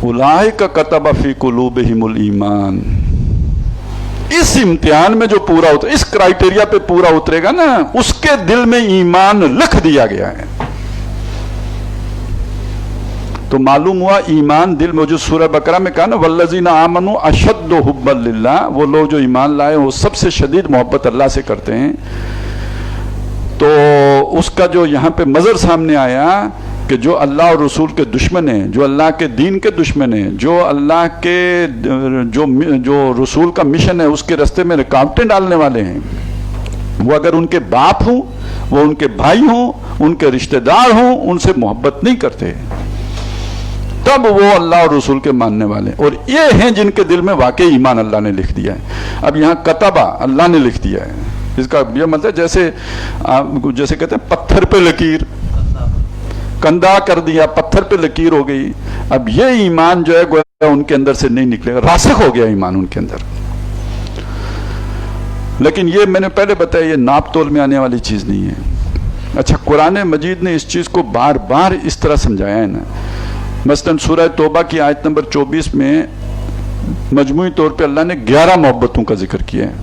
اولئک کتب فی قلوبہم الایمان, اس امتحان میں جو پورا ہوتا ہے, اس کرائیٹیریا پہ پورا اترے گا نا, اس کے دل میں ایمان لکھ دیا گیا ہے. تو معلوم ہوا ایمان دل میں, جو سورہ بقرہ میں کہا نا والذین آمنوا اشد حبا للہ, وہ لوگ جو ایمان لائے وہ سب سے شدید محبت اللہ سے کرتے ہیں. تو اس کا جو یہاں پہ مظہر سامنے آیا کہ جو اللہ اور رسول کے دشمن ہیں, جو اللہ کے دین کے دشمن ہیں, جو اللہ کے جو رسول کا مشن ہے اس کے راستے میں رکاوٹیں ڈالنے والے ہیں, وہ اگر ان کے باپ ہوں, وہ ان کے بھائی ہوں, ان کے رشتہ دار ہوں, ان سے محبت نہیں کرتے, تب وہ اللہ اور رسول کے ماننے والے. اور یہ ہیں جن کے دل میں واقعی ایمان اللہ نے لکھ دیا ہے. اب یہاں کتبہ اللہ نے لکھ دیا ہے, اس کا یہ مطلب جیسے کہتے ہیں پتھر پہ لکیر, کندھا کر دیا, پتھر پہ لکیر ہو گئی. اب یہ ایمان جو ہے گویا ان کے اندر سے نہیں نکلے گا, راسخ ہو گیا ایمان ان کے اندر. لیکن یہ میں نے پہلے بتایا یہ ناپ تول میں آنے والی چیز نہیں ہے. اچھا قرآن مجید نے اس چیز کو بار بار اس طرح سمجھایا ہے نا. مثلاً سورہ توبہ کی آیت نمبر 24 میں مجموعی طور پہ اللہ نے 11 محبتوں کا ذکر کیا ہے,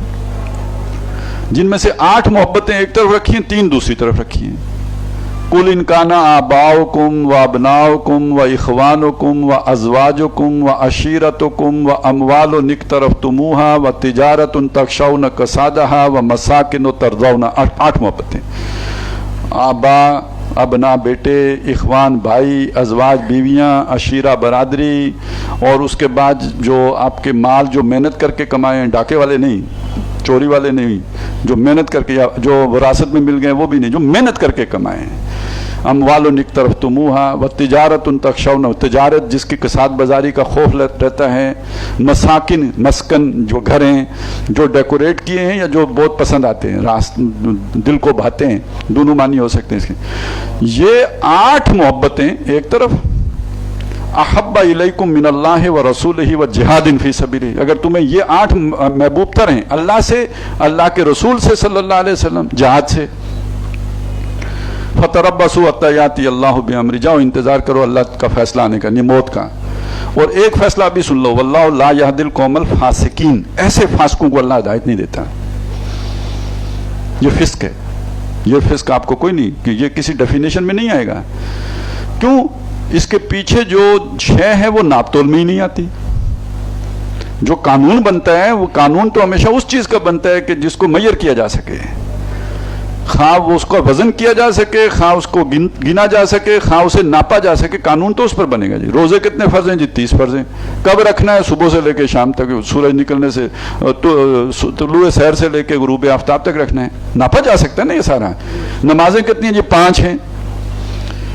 جن میں سے 8 محبتیں ایک طرف رکھی ہیں, 3 دوسری طرف رکھی ہیں. قُلْ إِنْ كَانَ آبَاؤُكُمْ وَأَبْنَاؤُكُمْ وَإِخْوَانُكُمْ وَأَزْوَاجُكُمْ وَعَشِيرَتُكُمْ وَأَمْوَالٌ اقْتَرَفْتُمُوهَا وَتِجَارَةٌ تَخْشَوْنَ كَسَادَهَا وَمَسَاكِنُ تَرْضَوْنَ. 8 محبتیں. آبا ابنا بیٹے, اخوان بھائی, ازواج بیویاں, عشیرہ برادری, اور اس کے بعد جو آپ کے مال جو محنت کر کے کمائے, ڈاکے والے نہیں, چوری والے نہیں, جو محنت کر کے یا جو وراثت میں مل گئے وہ بھی نہیں, جو محنت کر کے کمائے. اموال اقترفتموها وتجارت تخشون, تجارت جس کی کساد بازاری کا خوف رہتا ہے. مساکن, مسکن جو گھر ہیں جو ڈیکوریٹ کیے ہیں یا جو بہت پسند آتے ہیں, دل کو بھاتے ہیں, دونوں معنی ہو سکتے ہیں اس کے. یہ 8 محبتیں ایک طرف, احب الیکم من اللہ و رسولہ و جہاد فی سبیلہ, اگر تمہیں یہ 8 محبوب تر ہیں اللہ سے, اللہ کے رسول سے صلی اللہ علیہ وسلم, جہاد سے. فتربصوا حتی یاتی اللہ بامرہ, جاؤ انتظار کرو اللہ کا فیصلہ آنے کا, موت کا. اور ایک فیصلہ بھی سن لو، واللہ لا یہدی القوم الفاسقین، ایسے فاسقوں کو اللہ ہدایت نہیں دیتا. یہ فسق ہے. یہ فسق آپ کو کوئی نہیں کہ یہ کسی ڈیفینیشن میں نہیں آئے گا. کیوں؟ اس کے پیچھے جو شے ہے وہ ناپ تول میں ہی نہیں آتی. جو قانون بنتا ہے وہ قانون تو ہمیشہ اس چیز کا بنتا ہے کہ جس کو میئر کیا جا سکے، خواہ وہ اس کو وزن کیا جا سکے، خواہ اس کو گنا جا سکے، خواہ اسے ناپا جا سکے. قانون تو اس پر بنے گا جی. روزے کتنے فرض ہیں جی؟ 30 فرض ہیں. کب رکھنا ہے؟ صبح سے لے کے شام تک، سورج نکلنے سے، طلوع سحر سے لے کے غروب آفتاب تک رکھنا ہے. ناپا جا سکتا ہے نا یہ سارا. نمازیں کتنی ہیں جی؟ 5 ہیں.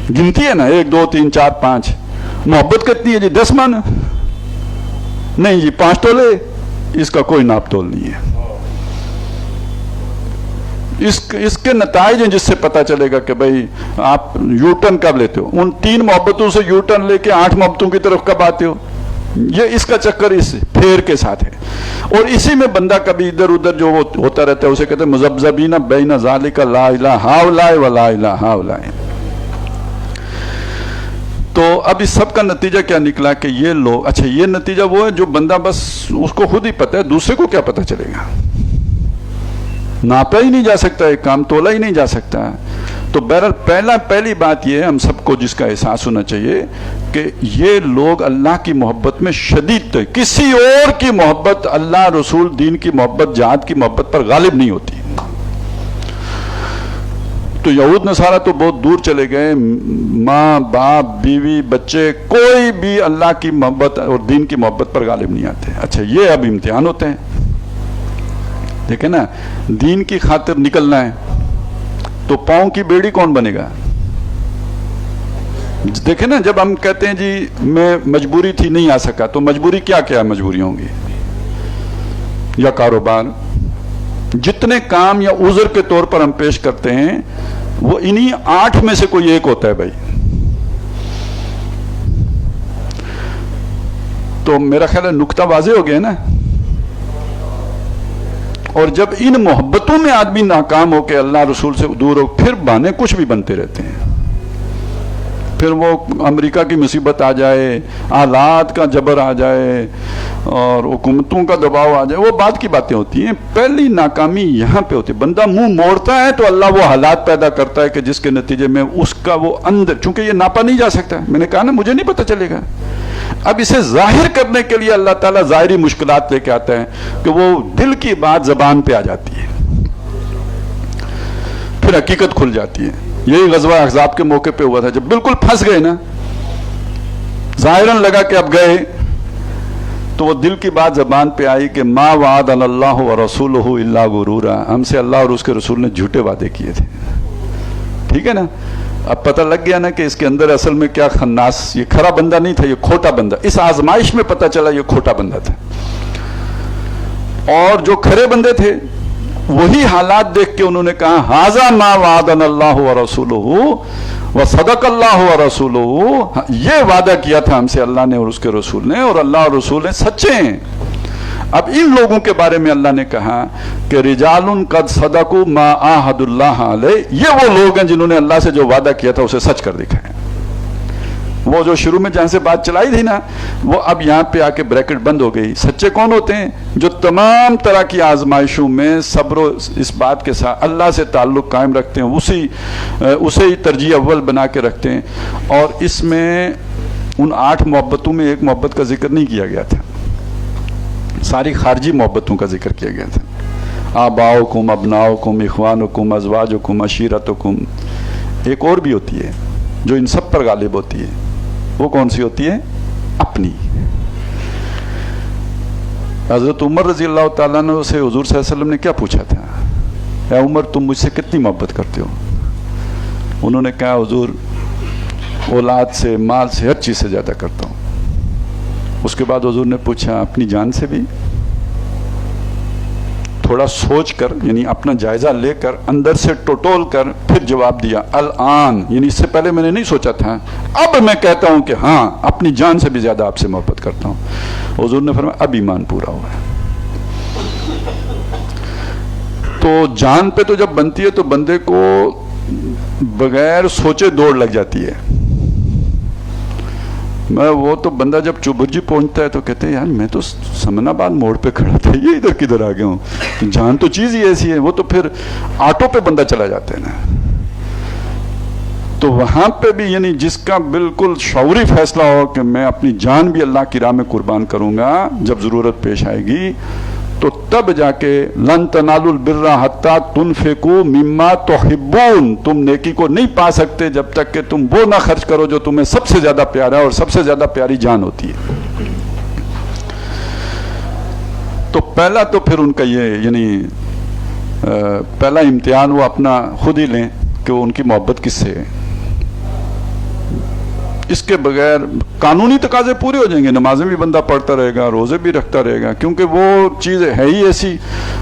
گنتی ہے نا، 1 2 3 4 5. محبت کتنی ہے جی؟ 10 من. نہیں جی 5 تولے. اس کا کوئی ناپ تول نہیں ہے. اس کے نتائج ہیں جس سے پتا چلے گا کہ بھئی آپ یو ٹرن کب لیتے ہو. ان 3 محبتوں سے یو ٹرن لے کے 8 محبتوں کی طرف کب آتے ہو. یہ اس کا چکر اس پھیر کے ساتھ ہے. اور اسی میں بندہ کبھی ادھر ادھر جو ہوتا رہتا ہے اسے کہتے ہیں مذبذبین بین ذالک لا الہ ہؤلاء ولا الہ ہؤلاء. تو اب اس سب کا نتیجہ کیا نکلا کہ یہ لوگ، اچھا یہ نتیجہ وہ ہے جو بندہ بس اس کو خود ہی پتہ ہے، دوسرے کو کیا پتہ چلے گا. ناپا ہی نہیں جا سکتا، ایک کام تولا ہی نہیں جا سکتا. تو بہرحال پہلی بات یہ ہے ہم سب کو جس کا احساس ہونا چاہیے کہ یہ لوگ اللہ کی محبت میں شدید تھے. کسی اور کی محبت، اللہ رسول دین کی محبت، جہاد کی محبت پر غالب نہیں ہوتی. تو یہود نصارہ تو بہت دور چلے گئے، ماں باپ بیوی بچے کوئی بھی اللہ کی محبت اور دین کی محبت پر غالب نہیں آتے. اچھا یہ اب امتحان ہوتے ہیں. دیکھیں نا، دین کی خاطر نکلنا ہے تو پاؤں کی بیڑی کون بنے گا. دیکھیں نا، جب ہم کہتے ہیں جی میں مجبوری تھی نہیں آ سکا، تو مجبوری کیا کیا مجبوری ہوں گی؟ یا کاروبار. جتنے کام یا عذر کے طور پر ہم پیش کرتے ہیں وہ انہی 8 میں سے کوئی ایک ہوتا ہے بھائی. تو میرا خیال ہے نکتہ واضح ہو گیا نا. اور جب ان محبتوں میں آدمی ناکام ہو کے اللہ رسول سے دور ہو، پھر بہانے کچھ بھی بنتے رہتے ہیں. پھر وہ امریکہ کی مصیبت آ جائے، آلات کا جبر آ جائے اور حکومتوں کا دباؤ آ جائے، وہ بعد کی باتیں ہوتی ہیں. پہلی ناکامی یہاں پہ ہوتی ہے. بندہ منہ موڑتا ہے تو اللہ وہ حالات پیدا کرتا ہے کہ جس کے نتیجے میں اس کا وہ اندر، چونکہ یہ ناپا نہیں جا سکتا، میں نے کہا نا مجھے نہیں پتہ چلے گا. اب اسے ظاہر کرنے کے لیے اللہ تعالیٰ ظاہری مشکلات لے کے آتا ہے کہ وہ دل کی بات زبان پہ آ جاتی ہے، پھر حقیقت کھل جاتی ہے. یہی غزوہ احزاب کے موقع پہ ہوا تھا، جب بالکل پھنس گئے نا، ظاہراً لگا کہ اب گئے، تو وہ دل کی بات زبان پہ آئی کہ ما وعدنا اللہ ورسولہ الا غرورا. ہم سے اللہ اور اس کے رسول نے جھوٹے وعدے کیے تھے. ٹھیک ہے نا. اب پتہ لگ گیا نا کہ اس کے اندر اصل میں کیا خناس، یہ کھرا بندہ نہیں تھا، یہ کھوٹا بندہ. اس آزمائش میں پتہ چلا یہ کھوٹا بندہ تھا. اور جو کھرے بندے تھے وہی حالات دیکھ کے انہوں نے کہا ھذا ما وعدنا اللہ ورسولہ وصدق اللہ ورسولہ. یہ وعدہ کیا تھا ہم سے اللہ نے اور اس کے رسول نے، اور اللہ اور رسول نے سچے ہیں. اب ان لوگوں کے بارے میں اللہ نے کہا کہ رجال قد صدقوا ما عاہدوا اللہ علیہ. یہ وہ لوگ ہیں جنہوں نے اللہ سے جو وعدہ کیا تھا اسے سچ کر دکھایا. وہ جو شروع میں جہاں سے بات چلائی تھی نا، وہ اب یہاں پہ آ کے بریکٹ بند ہو گئی. سچے کون ہوتے ہیں؟ جو تمام طرح کی آزمائشوں میں صبر و اس بات کے ساتھ اللہ سے تعلق قائم رکھتے ہیں، اسے ہی ترجیح اول بنا کے رکھتے ہیں. اور اس میں ان 8 محبتوں میں ایک محبت کا ذکر نہیں کیا گیا تھا، ساری خارجی محبتوں کا ذکر کیا گیا تھا. آباؤکم ابناؤکم اخوانکم ازواجکم عشیرتکم. ایک اور بھی ہوتی ہے جو ان سب پر غالب ہوتی ہے. وہ کون سی ہوتی ہے؟ اپنی. حضرت عمر رضی اللہ تعالیٰ عنہ سے حضور صلی اللہ علیہ وسلم نے کیا پوچھا تھا؟ اے عمر تم مجھ سے کتنی محبت کرتے ہو؟ انہوں نے کہا حضور اولاد سے، مال سے، ہر چیز سے زیادہ کرتا ہوں. اس کے بعد حضور نے پوچھا اپنی جان سے بھی؟ تھوڑا سوچ کر، یعنی اپنا جائزہ لے کر، اندر سے ٹٹول کر پھر جواب دیا الآن، یعنی اس سے پہلے میں نے نہیں سوچا تھا، اب میں کہتا ہوں کہ ہاں اپنی جان سے بھی زیادہ آپ سے محبت کرتا ہوں. حضور نے فرمایا اب ایمان پورا ہوا ہے. تو جان پہ تو جب بنتی ہے تو بندے کو بغیر سوچے دوڑ لگ جاتی ہے. میں وہ تو بندہ جب چوبرجی پہنچتا ہے تو کہتے ہیں یار میں تو سمناباد موڑ پہ کھڑا تھا، یہ ادھر کدھر آ گیا ہوں، جان تو چیز ہی ایسی ہے. وہ تو پھر آٹو پہ بندہ چلا جاتا ہے نا. تو وہاں پہ بھی یعنی جس کا بالکل شعوری فیصلہ ہو کہ میں اپنی جان بھی اللہ کی راہ میں قربان کروں گا جب ضرورت پیش آئے گی، تو تب جا کے لن تنالوا البر حتی تنفقوا مما تحبون، تم نیکی کو نہیں پا سکتے جب تک کہ تم وہ نہ خرچ کرو جو تمہیں سب سے زیادہ پیارا ہے، اور سب سے زیادہ پیاری جان ہوتی ہے. تو پہلا تو پھر ان کا یہ یعنی پہلا امتحان وہ اپنا خود ہی لیں کہ وہ ان کی محبت کس سے ہے. اس کے بغیر قانونی تقاضے پورے ہو جائیں گے، نمازیں بھی بندہ پڑھتا رہے گا، روزے بھی رکھتا رہے گا، کیونکہ وہ چیز ہے ہی ایسی.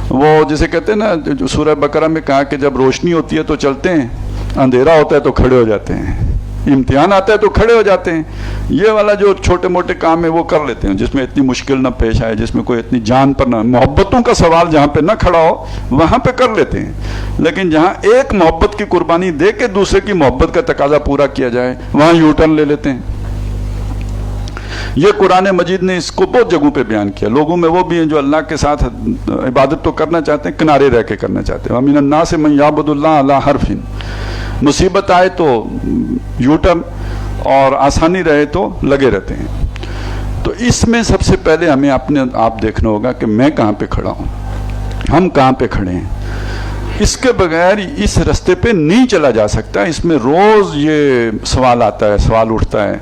وہ جسے کہتے ہیں نا جو سورہ بقرہ میں کہا کہ جب روشنی ہوتی ہے تو چلتے ہیں، اندھیرا ہوتا ہے تو کھڑے ہو جاتے ہیں، امتحان آتا ہے تو کھڑے ہو جاتے ہیں. یہ والا جو چھوٹے موٹے کام ہے وہ کر لیتے ہیں جس میں اتنی مشکل نہ پیش آئے، جس میں کوئی اتنی جان پر نہ، محبتوں کا سوال جہاں پہ نہ کھڑا ہو وہاں پہ کر لیتے ہیں. لیکن جہاں ایک محبت کی قربانی دے کے دوسرے کی محبت کا تقاضا پورا کیا جائے وہاں یو ٹرن لے لیتے ہیں. یہ قرآن مجید نے اس کو بہت جگہوں پہ بیان کیا. لوگوں میں وہ بھی ہیں جو اللہ کے ساتھ عبادت تو کرنا چاہتے ہیں، کنارے رہ کے کرنا چاہتے ہیں. وَمِنَ النَّاسِ مَن يَعْبُدُ اللَّهَ عَلَىٰ حَرْفٍ، مصیبت آئے تو یو ٹرن اور آسانی رہے تو لگے رہتے ہیں. تو اس میں سب سے پہلے ہمیں اپنے آپ دیکھنا ہوگا کہ میں کہاں پہ کھڑا ہوں، ہم کہاں پہ کھڑے ہیں. اس کے بغیر اس رستے پہ نہیں چلا جا سکتا. اس میں روز یہ سوال آتا ہے، سوال اٹھتا ہے،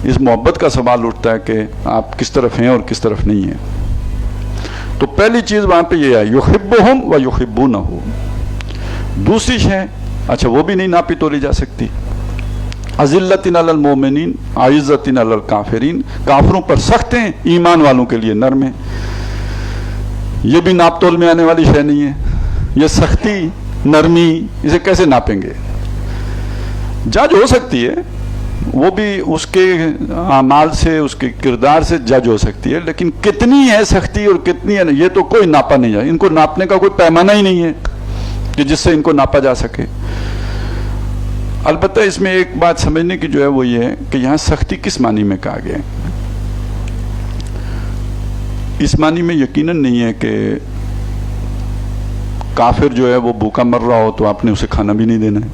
اس محبت کا سوال اٹھتا ہے کہ آپ کس طرف ہیں اور کس طرف نہیں ہیں. تو پہلی چیز وہاں پہ یہ ہے یحبہم و یحبونہ. دوسری شے اچھا وہ بھی نہیں ناپی تولی جا سکتی. اذلۃ علی المؤمنین اعزۃ علی الکافرین، کافروں پر سخت ہیں، ایمان والوں کے لیے نرم ہیں. یہ بھی ناپ تول میں آنے والی شے نہیں ہے. یہ سختی نرمی اسے کیسے ناپیں گے؟ جج ہو سکتی ہے، وہ بھی اس کے اعمال سے، اس کے کردار سے جج ہو سکتی ہے، لیکن کتنی ہے سختی اور کتنی ہے یہ تو کوئی ناپا نہیں جائے. ان کو ناپنے کا کوئی پیمانہ ہی نہیں ہے کہ جس سے ان کو ناپا جا سکے. البتہ اس میں ایک بات سمجھنے کی جو ہے وہ یہ ہے کہ یہاں سختی کس معنی میں کہا گیا ہے. اس معنی میں یقیناً نہیں ہے کہ کافر جو ہے وہ بھوکا مر رہا ہو تو آپ نے اسے کھانا بھی نہیں دینا ہے،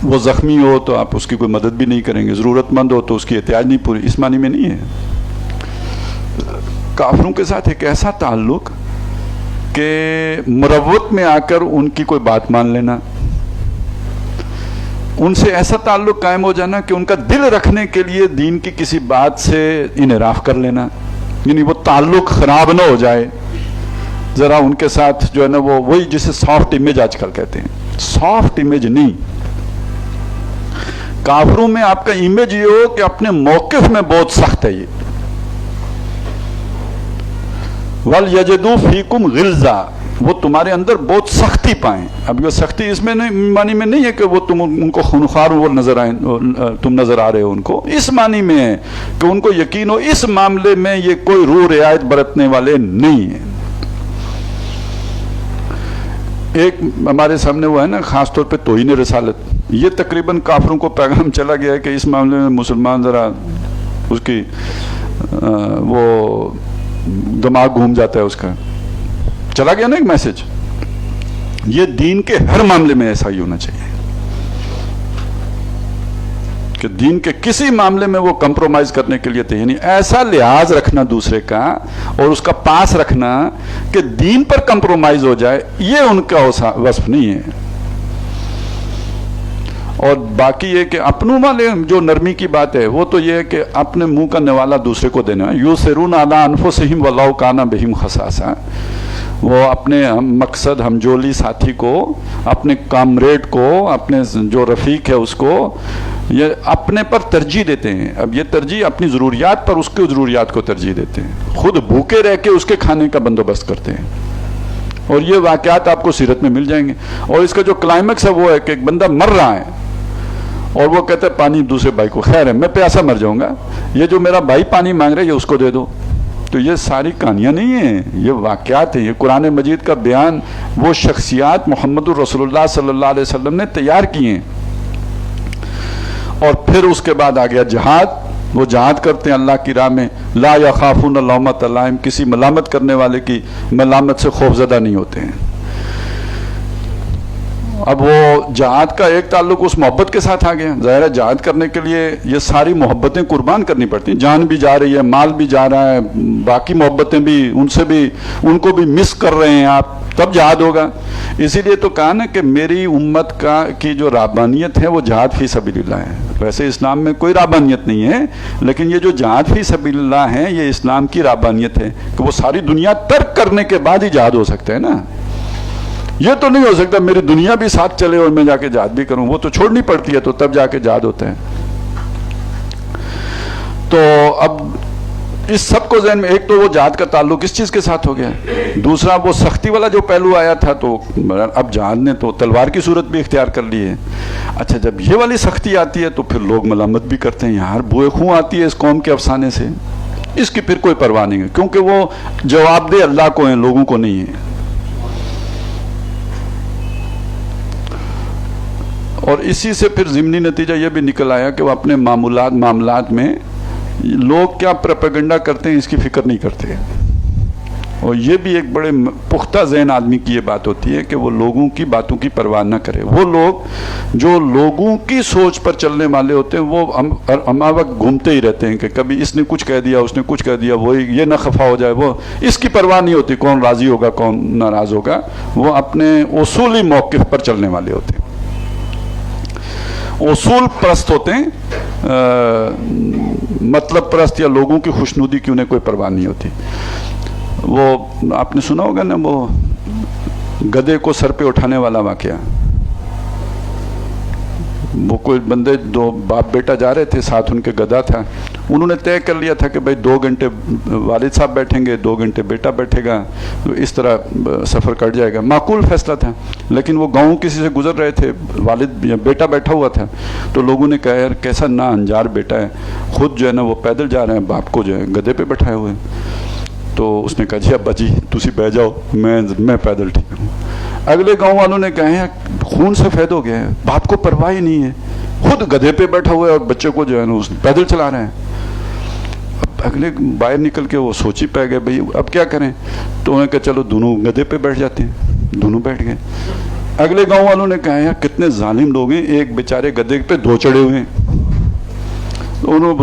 وہ زخمی ہو تو آپ اس کی کوئی مدد بھی نہیں کریں گے، ضرورت مند ہو تو اس کی احتیاج نہیں پوری. اس معنی میں نہیں ہے. کافروں کے ساتھ ایک ایسا تعلق کہ مروت میں آ کر ان کی کوئی بات مان لینا، ان سے ایسا تعلق قائم ہو جانا کہ ان کا دل رکھنے کے لیے دین کی کسی بات سے انحراف کر لینا، یعنی وہ تعلق خراب نہ ہو جائے. ذرا ان کے ساتھ جو ہے نا وہ وہی جسے سافٹ امیج آج کل کہتے ہیں، سافٹ امیج نہیں. کافروں میں آپ کا امیج یہ ہو کہ اپنے موقف میں بہت سخت ہے یہ. وَلْيَجِدُوا فِيكُمْ غِلْظَةً، وہ تمہارے اندر بہت سختی پائیں. اب یہ سختی اس میں نہیں معنی میں نہیں ہے کہ وہ تم ان کو خونخوار وہ نظر آئیں، تم نظر آ رہے ہو ان کو. اس معنی میں ہے کہ ان کو یقین ہو اس معاملے میں یہ کوئی روح رعایت برتنے والے نہیں ہیں. ایک ہمارے سامنے وہ ہے نا خاص طور پہ توہین رسالت، یہ تقریباً کافروں کو پیغام چلا گیا ہے کہ اس معاملے میں مسلمان ذرا اس کی وہ دماغ گھوم جاتا ہے، اس کا چلا گیا نا ایک میسج. یہ دین کے ہر معاملے میں ایسا ہی ہونا چاہیے کہ دین کے کسی معاملے میں وہ کمپرومائز کرنے کے لیے تھے، یعنی ایسا لحاظ رکھنا دوسرے کا اور اس کا پاس رکھنا کہ دین پر کمپرومائز ہو جائے، یہ ان کا وصف نہیں ہے. اور باقی یہ کہ اپنوں والے جو نرمی کی بات ہے وہ تو یہ ہے کہ اپنے منہ کا نوالا دوسرے کو دینا. یُؤْثِرُونَ عَلَىٰ أَنفُسِهِمْ وَلَوْ كَانَ بِهِمْ خَصَاصَةٌ، وہ اپنے مقصد ہمجولی ساتھی کو، اپنے کامریڈ کو، اپنے جو رفیق ہے اس کو یہ اپنے پر ترجیح دیتے ہیں. اب یہ ترجیح اپنی ضروریات پر اس کی ضروریات کو ترجیح دیتے ہیں، خود بھوکے رہ کے اس کے کھانے کا بندوبست کرتے ہیں. اور یہ واقعات آپ کو سیرت میں مل جائیں گے. اور اس کا جو کلائمیکس ہے وہ ہے کہ ایک بندہ مر رہا ہے اور وہ کہتا ہے پانی دوسرے بھائی کو، خیر ہے میں پیاسا مر جاؤں گا، یہ جو میرا بھائی پانی مانگ رہا ہے یہ اس کو دے دو. تو یہ ساری کہانیاں نہیں ہیں، یہ واقعات ہیں. یہ قرآن مجید کا بیان وہ شخصیات محمد الرسول اللہ صلی اللہ علیہ وسلم نے تیار کی ہیں. اور پھر اس کے بعد آ گیا جہاد. وہ جہاد کرتے ہیں اللہ کی راہ میں. لا یخافون لومۃ لائم, کسی ملامت کرنے والے کی ملامت سے خوف زدہ نہیں ہوتے ہیں. اب وہ جہاد کا ایک تعلق اس محبت کے ساتھ آ گیا. ظاہر ہے جہاد کرنے کے لیے یہ ساری محبتیں قربان کرنی پڑتی ہیں, جان بھی جا رہی ہے, مال بھی جا رہا ہے, باقی محبتیں بھی ان کو بھی مس کر رہے ہیں آپ, تب جہاد ہوگا. اسی لیے تو کہا نا کہ میری امت کی جو رابانیت ہے وہ جہاد فی سبیل اللہ ہے. ویسے اسلام میں کوئی رابانیت نہیں ہے, لیکن یہ جو جہاد فی سبیل اللہ ہے یہ اسلام کی رابانیت ہے کہ وہ ساری دنیا ترک کرنے کے بعد ہی جہاد ہو سکتا ہے نا. یہ تو نہیں ہو سکتا میری دنیا بھی ساتھ چلے اور میں جا کے جہاد بھی کروں, وہ تو چھوڑنی پڑتی ہے, تو تب جا کے جہاد ہوتا ہے. تو اب اس سب کو ذہن میں, ایک تو وہ جہاد کا تعلق اس چیز کے ساتھ ہو گیا, دوسرا وہ سختی والا جو پہلو آیا تھا, تو اب جہاد نے تو تلوار کی صورت بھی اختیار کر لی ہے. اچھا جب یہ والی سختی آتی ہے تو پھر لوگ ملامت بھی کرتے ہیں, یار بوئے خوں آتی ہے اس قوم کے افسانے سے, اس کی پھر کوئی پرواہ نہیں ہے, کیونکہ وہ جواب دہ اللہ کو ہیں, لوگوں کو نہیں ہے. اور اسی سے پھر ضمنی نتیجہ یہ بھی نکل آیا کہ وہ اپنے معاملات میں لوگ کیا پروپیگنڈا کرتے ہیں اس کی فکر نہیں کرتے. اور یہ بھی ایک بڑے پختہ ذہن آدمی کی یہ بات ہوتی ہے کہ وہ لوگوں کی باتوں کی پرواہ نہ کرے. وہ لوگ جو لوگوں کی سوچ پر چلنے والے ہوتے ہیں وہ ہمہ وقت گھومتے ہی رہتے ہیں کہ کبھی اس نے کچھ کہہ دیا, اس نے کچھ کہہ دیا, وہ یہ نہ خفا ہو جائے, وہ اس کی پرواہ نہیں ہوتی کون راضی ہوگا کون ناراض ہوگا. وہ اپنے اصولی موقف پر چلنے والے ہوتے ہیں, اصول پرست ہوتے ہیں, مطلب پرست یا لوگوں کی خوشنودی کی انہیں کوئی پرواہ نہیں ہوتی. وہ آپ نے سنا ہوگا نا وہ گدھے کو سر پہ اٹھانے والا واقعہ. وہ کوئی بندے دو باپ بیٹا جا رہے تھے, ساتھ ان کے گدھا تھا. انہوں نے طے کر لیا تھا کہ بھائی 2 گھنٹے والد صاحب بیٹھیں گے, 2 گھنٹے بیٹا بیٹھے گا, تو اس طرح سفر کٹ جائے گا. معقول فیصلہ تھا, لیکن وہ گاؤں کسی سے گزر رہے تھے, والد یا بیٹا بیٹھا ہوا تھا, تو لوگوں نے کہا یار کیسا نا انجار بیٹا ہے, خود جو ہے نا وہ پیدل جا رہے ہیں, باپ کو جو ہے گدھے پہ بیٹھائے ہوئے ہیں. تو اس نے کہا جی ابا جی تسی بہ جاؤ, میں پیدل ٹھیک ہوں. اگلے گاؤں والوں نے کہا خون سفید ہو گیا ہے, باپ کو پرواہ ہی نہیں ہے, خود گدھے پہ بیٹھا ہوا ہے اور بچے کو جو ہے نا اس پیدل چلا رہے ہیں. اب اگلے باہر نکل کے وہ سوچی پہ گئے بھائی اب کیا کریں, تو انہوں نے کہا چلو دونوں گدھے پہ بیٹھ جاتے ہیں. دونوں بیٹھ گئے. اگلے گاؤں والوں نے کہا یار کتنے ظالم لوگ ہیں, ایک بیچارے گدھے پہ 2 چڑھے ہوئے ہیں,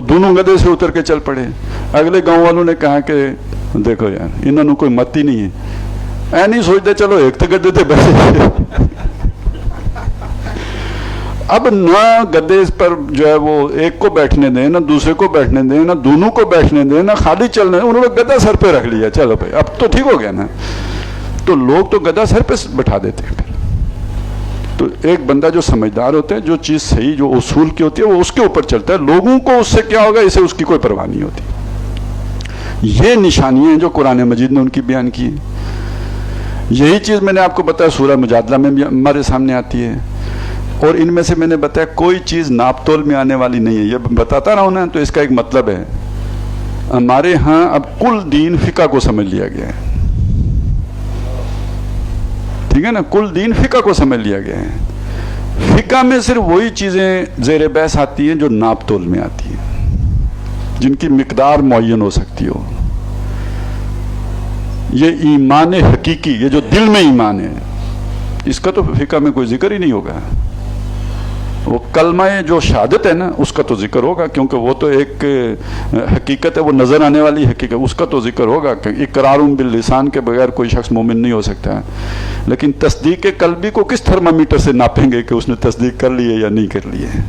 دونوں گدھے سے اتر کے چل پڑے. اگلے گاؤں والوں نے کہا کہ دیکھو یار انہوں نے کوئی مت ہی نہیں ہے, اے نہیں سوچتے چلو ایک تو گدھے تھے بیٹھے. اب نہ گدھے پر جو ہے وہ ایک کو بیٹھنے دیں, نہ دوسرے کو بیٹھنے دیں, نہ دونوں کو بیٹھنے دیں, نہ خالی چلنے دیں. انہوں نے گدھا سر پہ رکھ لیا, چلو بھائی اب تو ٹھیک ہو گیا نا. تو لوگ تو گدھا سر پہ بٹھا دیتے ہیں. پھر تو ایک بندہ جو سمجھدار ہوتا ہے, جو چیز صحیح جو اصول کی ہوتی ہے وہ اس کے اوپر چلتا ہے. لوگوں کو اس سے کیا ہوگا اسے اس کی کوئی پرواہ نہیں ہوتی. یہ نشانیاں ہیں جو قرآن مجید نے ان کی بیان کی. یہی چیز میں نے آپ کو بتایا سورہ مجادلہ میں بھی ہمارے سامنے آتی ہے. اور ان میں سے میں نے بتایا کوئی چیز ناپ تول میں آنے والی نہیں ہے. یہ بتاتا رہا ہوں نا, تو اس کا ایک مطلب ہے. ہمارے ہاں اب کل دین فقہ کو سمجھ لیا گیا ہے, ٹھیک ہے نا, کل دین فقہ کو سمجھ لیا گیا ہے. فقہ میں صرف وہی چیزیں زیر بحث آتی ہیں جو ناپ تول میں آتی ہیں, جن کی مقدار معین ہو سکتی ہو. یہ ایمان حقیقی, یہ جو دل میں ایمان ہے, اس کا تو فقہ میں کوئی ذکر ہی نہیں ہوگا. وہ کلمہ جو شہادت ہے نا اس کا تو ذکر ہوگا, کیونکہ وہ تو ایک حقیقت ہے, وہ نظر آنے والی حقیقت, اس کا تو ذکر ہوگا کہ اقرار باللسان کے بغیر کوئی شخص مومن نہیں ہو سکتا. لیکن تصدیق قلبی کو کس تھرمامیٹر سے ناپیں گے کہ اس نے تصدیق کر لی ہے یا نہیں کر لی ہے.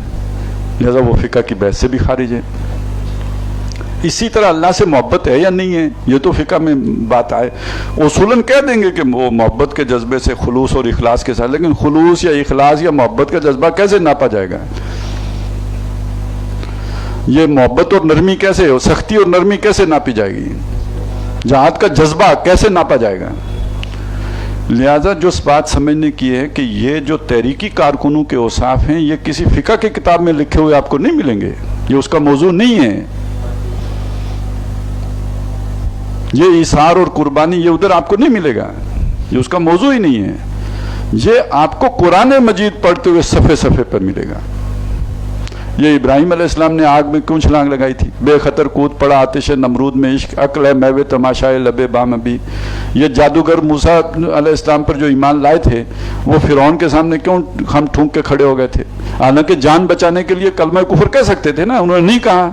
لہذا وہ فقہ کی بحث سے بھی خارج ہے. اسی طرح اللہ سے محبت ہے یا نہیں ہے, یہ تو فقہ میں بات آئے. اصولاً کہہ دیں گے کہ وہ محبت کے جذبے سے خلوص اور اخلاص کے ساتھ, لیکن خلوص یا اخلاص یا محبت کا جذبہ کیسے ناپا جائے گا؟ یہ محبت اور نرمی کیسے, سختی اور نرمی کیسے ناپی جائے گی؟ جہاد کا جذبہ کیسے ناپا جائے گا؟ لہذا جو اس بات سمجھنے کی ہے کہ یہ جو تحریکی کارکنوں کے اوصاف ہیں یہ کسی فقہ کی کتاب میں لکھے ہوئے آپ کو نہیں ملیں گے, یہ اس کا موضوع نہیں ہے. یہ ایثار اور قربانی یہ ادھر آپ کو نہیں ملے گا, یہ اس کا موضوع ہی نہیں ہے. یہ آپ کو قرآن مجید پڑھتے ہوئے صفحے صفحے پر ملے گا. یہ ابراہیم علیہ السلام نے آگ میں کیوں چھلانگ لگائی تھی؟ بے خطر کود پڑا آتش نمرود میں عشق، عقل ہے میوے تماشائے لبے بام ابھی۔ یہ جادوگر موسیٰ علیہ السلام پر جو ایمان لائے تھے وہ فرعون کے سامنے کیوں ہم ٹھونک کے کھڑے ہو گئے تھے؟ حالانکہ جان بچانے کے لیے کلمہ کفر کہہ سکتے تھے نا، انہوں نے نہیں کہا۔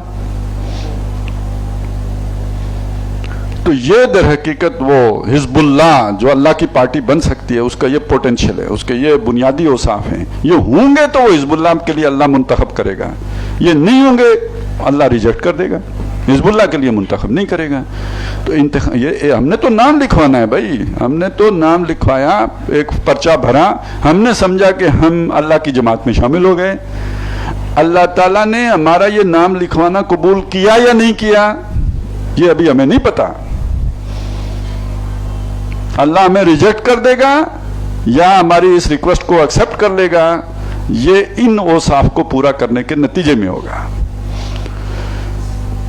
تو یہ در حقیقت وہ حزب اللہ جو اللہ کی پارٹی بن سکتی ہے، اس کا یہ پوٹینشیل ہے، اس کے یہ بنیادی اوصاف ہیں۔ یہ ہوں گے تو وہ حزب اللہ کے لیے اللہ منتخب کرے گا، یہ نہیں ہوں گے اللہ ریجیکٹ کر دے گا، حزب اللہ کے لیے منتخب نہیں کرے گا۔ تو یہ ہم نے تو نام لکھوانا ہے بھائی، ہم نے تو نام لکھوایا، ایک پرچہ بھرا، ہم نے سمجھا کہ ہم اللہ کی جماعت میں شامل ہو گئے۔ اللہ تعالیٰ نے ہمارا یہ نام لکھوانا قبول کیا یا نہیں کیا یہ ابھی ہمیں نہیں پتا۔ اللہ ہمیں ریجیکٹ کر دے گا یا ہماری اس ریکویسٹ کو ایکسپٹ کر لے گا، یہ ان اوصاف کو پورا کرنے کے نتیجے میں ہوگا۔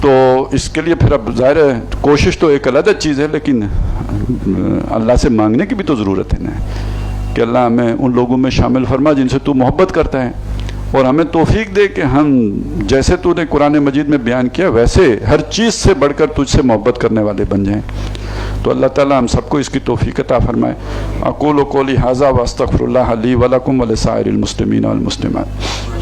تو اس کے لیے پھر اب ظاہر ہے کوشش تو ایک علیحدہ چیز ہے، لیکن اللہ سے مانگنے کی بھی تو ضرورت ہے نا، کہ اللہ ہمیں ان لوگوں میں شامل فرما جن سے تو محبت کرتا ہے، اور ہمیں توفیق دے کہ ہم جیسے تو نے قرآن مجید میں بیان کیا ویسے ہر چیز سے بڑھ کر تجھ سے محبت کرنے والے بن جائیں۔ تو اللہ تعالیٰ ہم سب کو اس کی توفیق عطا فرمائے۔ اقول قولی ھذا واستغفر اللہ لی ولکم ولسائر المسلمین والمسلمات۔